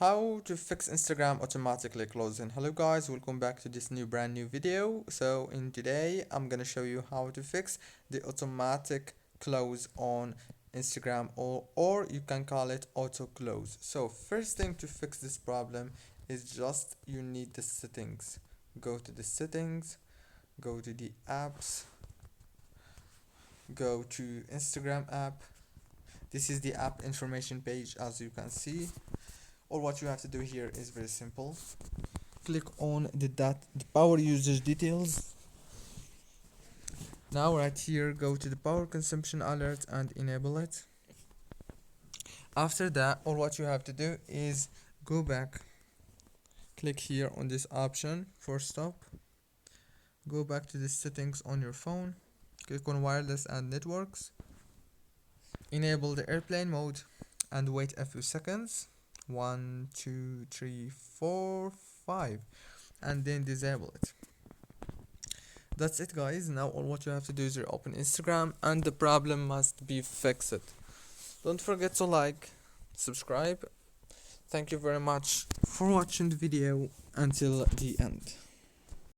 How to fix Instagram automatically closing. Hello guys, welcome back to this brand new video. So in today I'm gonna show you how to fix the automatic close on Instagram, or you can call it auto close. So first thing to fix this problem is just you need the settings. Go to the settings, go to the apps, go to Instagram app. This is the app information page, as you can see. All what you have to do here is very simple. Click on the power usage details. Now right here, go to the power consumption alert and enable it. After that, all what you have to do is go back, click here on this option for stop, go back to the settings on your phone, click on wireless and networks, enable the airplane mode and wait a few seconds. 1 2 3 4 5, and then disable it. That's it guys. Now all what you have to do is open Instagram and the problem must be fixed. Don't forget to like, subscribe. Thank you very much for watching the video until the end.